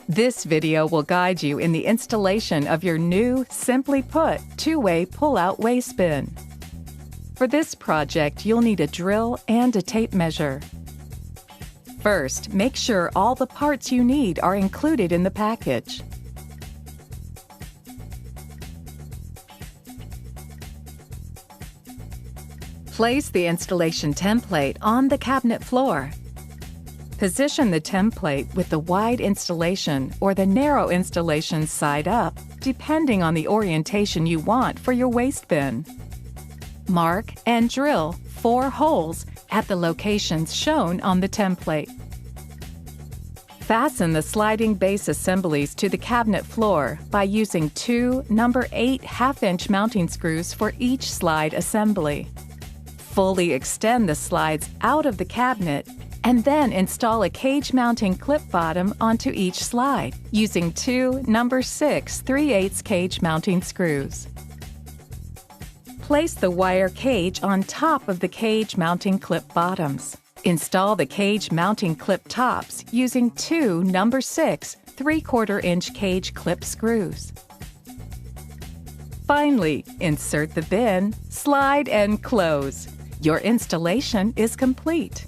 This video will guide you in the installation of your new Simplyput two-way pull-out waste bin. For this project, you'll need a drill and a tape measure. First, make sure all the parts you need are included in the package. Place the installation template on the cabinet floor. Position the template with the wide installation or the narrow installation side up, depending on the orientation you want for your waste bin. Mark and drill 4 holes at the locations shown on the template. Fasten the sliding base assemblies to the cabinet floor by using 2 number 8 1/2-inch mounting screws for each slide assembly. Fully extend the slides out of the cabinet and then install a cage mounting clip bottom onto each slide using 2 number 6 3/8 cage mounting screws. Place the wire cage on top of the cage mounting clip bottoms. Install the cage mounting clip tops using 2 number 6 3/4-inch cage clip screws. Finally, insert the bin, slide, and close. Your installation is complete.